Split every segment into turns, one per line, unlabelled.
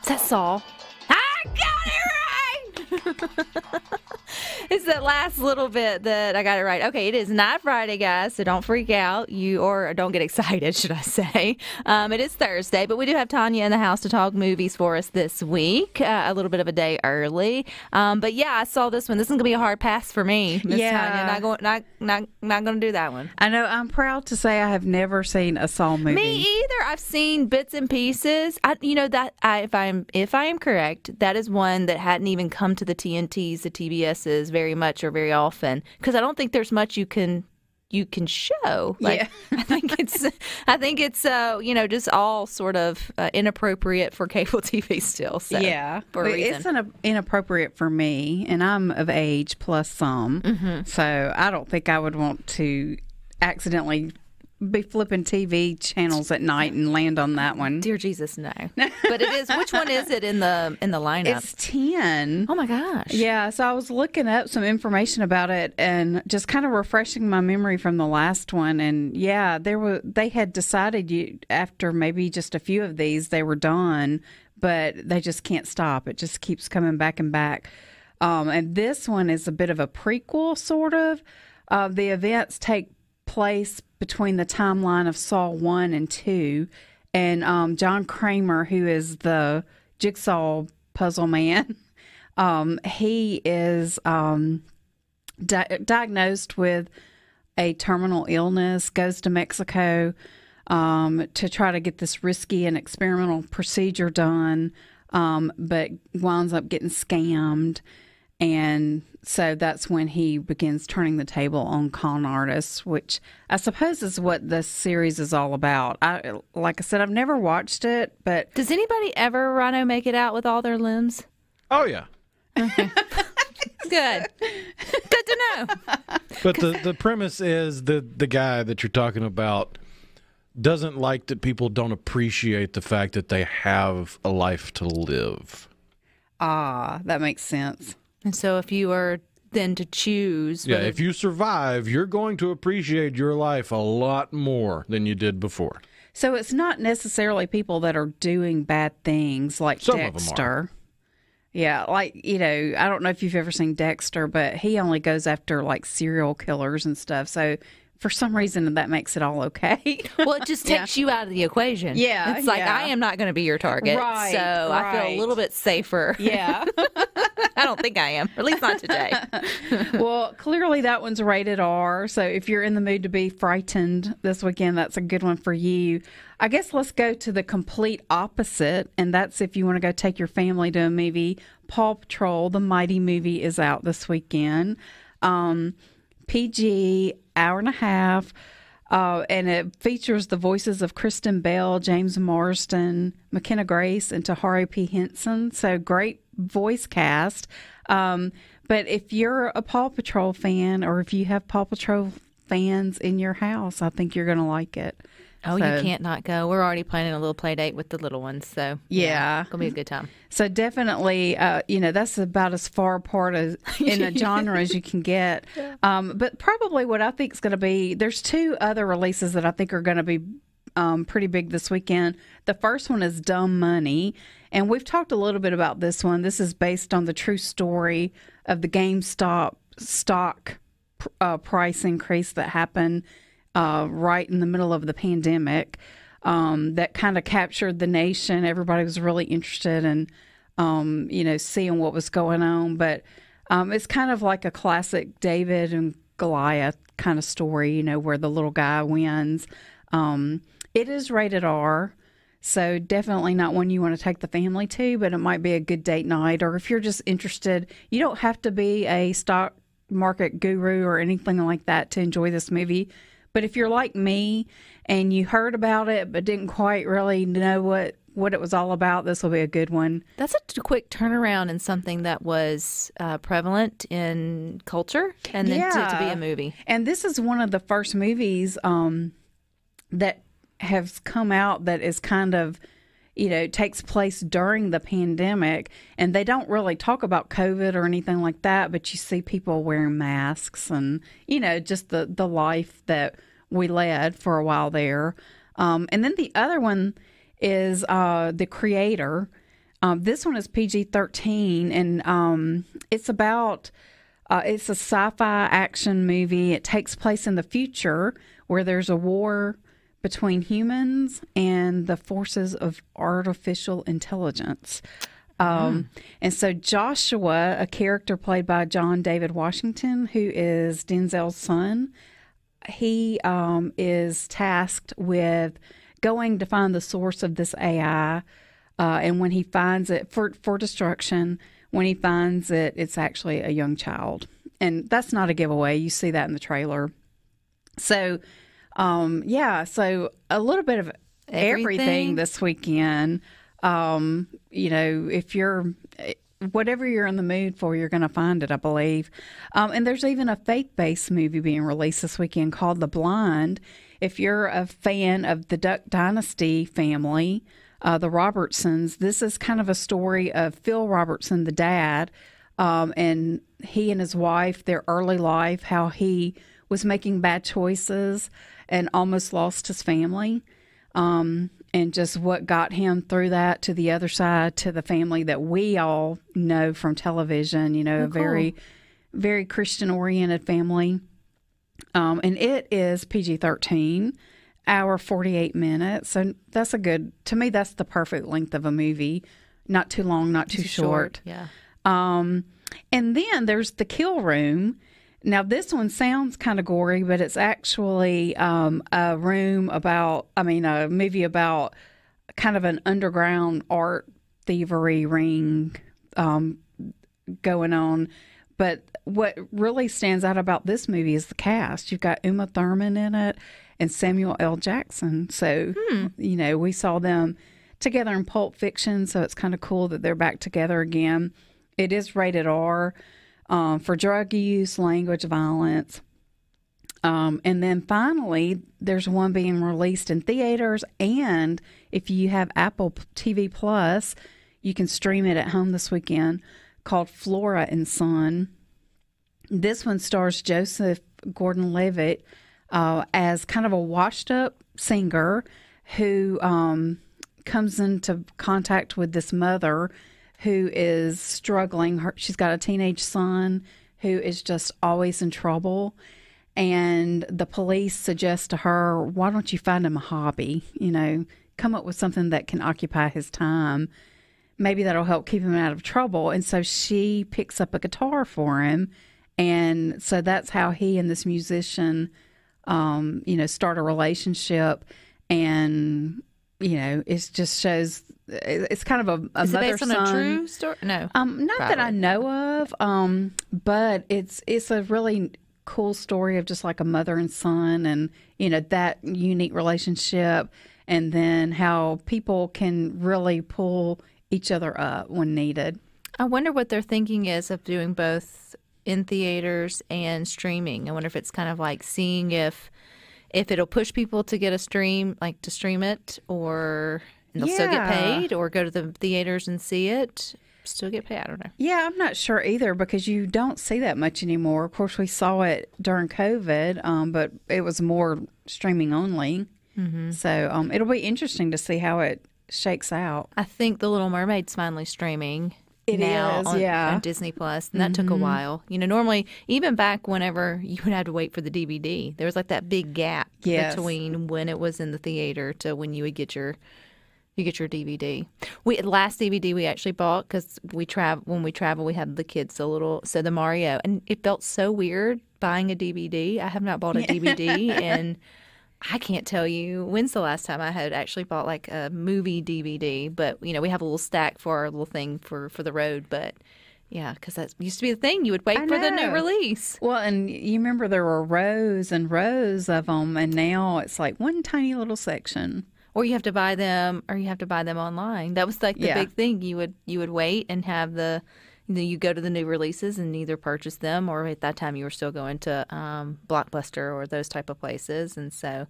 Is that Saul? I got it right! It's that last little bit that I got it right. Okay, it is not Friday, guys, so don't freak out. Or don't get excited, should I say. It is Thursday, but we do have Tanya in the house to talk movies for us this week, a little bit of a day early. But yeah, I saw this one. This is going to be a hard pass for me, Miss Tanya. Not going to do that one.
I know. I'm proud to say I have never seen a Saul movie.
Me either. I've seen bits and pieces. If I am correct, that is one that hadn't even come to the TNTs, the TBSs very much or very often, because I don't think there's much you can show.
Yeah.
I think it's just all sort of inappropriate for cable TV still. So,
yeah,
for a reason.
It's inappropriate for me, and I'm of age plus some, so I don't think I would want to accidentally be flipping TV channels at night and land on that one.
Dear Jesus, no. But it is. Which one is it in the lineup?
It's 10.
Oh my gosh.
Yeah. So I was looking up some information about it and just kind of refreshing my memory from the last one. And yeah, they had decided after maybe just a few of these they were done, but they just can't stop. It just keeps coming back and back. And this one is a bit of a prequel, sort of. The events take place between the timeline of Saul 1 and 2, and John Kramer, who is the jigsaw puzzle man, he is diagnosed with a terminal illness, goes to Mexico to try to get this risky and experimental procedure done, but winds up getting scammed. And so that's when he begins turning the table on con artists, which I suppose is what this series is all about. Like I said, I've never watched it, but...
Does anybody ever, Rhino, make it out with all their limbs?
Oh, yeah.
Okay. Good. Good to know.
But the premise is the guy that you're talking about doesn't like that people don't appreciate the fact that they have a life to live.
Ah, that makes sense.
And so if you are then to choose...
Yeah, if you survive, you're going to appreciate your life a lot more than you did before.
So it's not necessarily people that are doing bad things like
Some
Dexter.
of them are.
Yeah, like, I don't know if you've ever seen Dexter, but he only goes after like serial killers and stuff. So for some reason, that makes it all okay.
Well, it just takes you out of the equation.
Yeah.
It's like, I am not going to be your target.
Right.
So I feel a little bit safer.
Yeah.
I don't think I am, or at least not today.
Well, clearly that one's rated R. So if you're in the mood to be frightened this weekend, that's a good one for you. I guess let's go to the complete opposite. And that's if you want to go take your family to a movie. Paw Patrol, the Mighty movie, is out this weekend. PG, hour and a half. And it features the voices of Kristen Bell, James Marsden, McKenna Grace, and Tahari P. Henson. So great voice cast. But if you're a Paw Patrol fan, or if you have Paw Patrol fans in your house, I think you're going to like it.
Oh, you can't not go. We're already planning a little play date with the little ones. So,
yeah.
It's going to be a good time.
So definitely, that's about as far apart in a genre as you can get. But probably what I think is going to be, there's two other releases that I think are going to be pretty big this weekend. The first one is Dumb Money. And we've talked a little bit about this one. This is based on the true story of the GameStop stock price increase that happened right in the middle of the pandemic, that kind of captured the nation. Everybody was really interested in, seeing what was going on. But it's kind of like a classic David and Goliath kind of story, where the little guy wins. It is rated R, so definitely not one you want to take the family to, but it might be a good date night. Or if you're just interested, you don't have to be a stock market guru or anything like that to enjoy this movie. But if you're like me and you heard about it but didn't quite really know what it was all about, this will be a good one.
That's a quick turnaround in something that was prevalent in culture, and then to be a movie.
And this is one of the first movies that has come out that is kind of, takes place during the pandemic. And they don't really talk about COVID or anything like that, but you see people wearing masks and, just the life that we led for a while there. And then the other one is The Creator. This one is PG-13, and it's about it's a sci-fi action movie. It takes place in the future where there's a war between humans and the forces of artificial intelligence. And so Joshua, a character played by John David Washington, who is Denzel's son, he is tasked with going to find the source of this AI. And when he finds it for destruction, when he finds it, it's actually a young child. And that's not a giveaway. You see that in the trailer. So, so a little bit of everything this weekend. If you're, whatever you're in the mood for, you're going to find it, I believe. And there's even a faith-based movie being released this weekend called The Blind. If you're a fan of the Duck Dynasty family, the Robertsons, this is kind of a story of Phil Robertson, the dad, and he and his wife, their early life, how he was making bad choices and almost lost his family, and just what got him through that to the other side, to the family that we all know from television, a very, very Christian-oriented family. And it is PG-13. Hour 48 minutes. So that's to me, that's the perfect length of a movie. Not too long, not too short.
Yeah. And
then there's The Kill Room. Now, this one sounds kind of gory, but it's actually a movie about kind of an underground art thievery ring going on. But what really stands out about this movie is the cast. You've got Uma Thurman in it and Samuel L. Jackson. So, we saw them together in Pulp Fiction, so it's kind of cool that they're back together again. It is rated R for drug use, language, violence. And then finally, there's one being released in theaters, and if you have Apple TV Plus, you can stream it at home this weekend, called Flora and Son. This one stars Joseph Gordon-Levitt as kind of a washed-up singer who comes into contact with this mother who is struggling. She's got a teenage son who is just always in trouble. And the police suggest to her, why don't you find him a hobby? Come up with something that can occupy his time. Maybe that'll help keep him out of trouble. And so she picks up a guitar for him. And so that's how he and this musician, start a relationship. And, it just shows, it's kind of a
Is it
mother-son.
based on a true story? No.
Not that I know of, but it's a really cool story of just like a mother and son and, that unique relationship. And then how people can really pull each other up when needed.
I wonder what their thinking is of doing both in theaters and streaming. I wonder if it's kind of like seeing if it'll push people to get a stream, like to stream it, or they'll still get paid, or go to the theaters and see it, still get paid. I don't know. Yeah,
I'm not sure either, because you don't see that much anymore. Of course, we saw it during COVID, but it was more streaming only. Mm-hmm. So it'll be interesting to see how it shakes out.
I think The Little Mermaid's finally streaming.
It
now
is,
on Disney Plus, and that took a while. Normally, even back whenever you would have to wait for the DVD, there was like that big gap between when it was in the theater to when you would get your DVD. Last DVD we actually bought, because when we travel, we have the kids the Mario, and it felt so weird buying a DVD. I have not bought a DVD and I can't tell you when's the last time I had actually bought like a movie DVD, but we have a little stack for our little thing for the road. But yeah, because that used to be the thing. You would wait for the new release.
Well, and you remember there were rows and rows of them, and now it's like one tiny little section.
Or you have to buy them, online. That was like the big thing. You would wait and have you go to the new releases and either purchase them, or at that time you were still going to Blockbuster or those type of places. And so,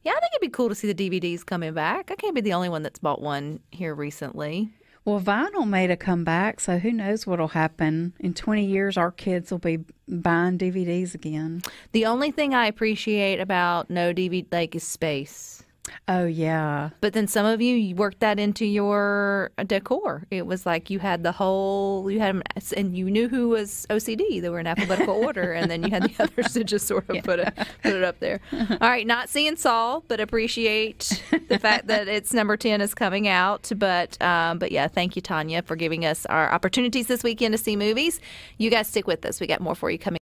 I think it'd be cool to see the DVDs coming back. I can't be the only one that's bought one here recently.
Well, vinyl made a comeback, so who knows what'll happen. In 20 years, our kids will be buying DVDs again.
The only thing I appreciate about no DVD is space.
Oh, yeah.
But then some of you worked that into your decor. It was like you had and you knew who was OCD. They were in alphabetical order, and then you had the others to just sort of put it up there. All right, not seeing Saul, but appreciate the fact that it's number 10 is coming out. But yeah, thank you, Tanya, for giving us our opportunities this weekend to see movies. You guys stick with us. We got more for you coming.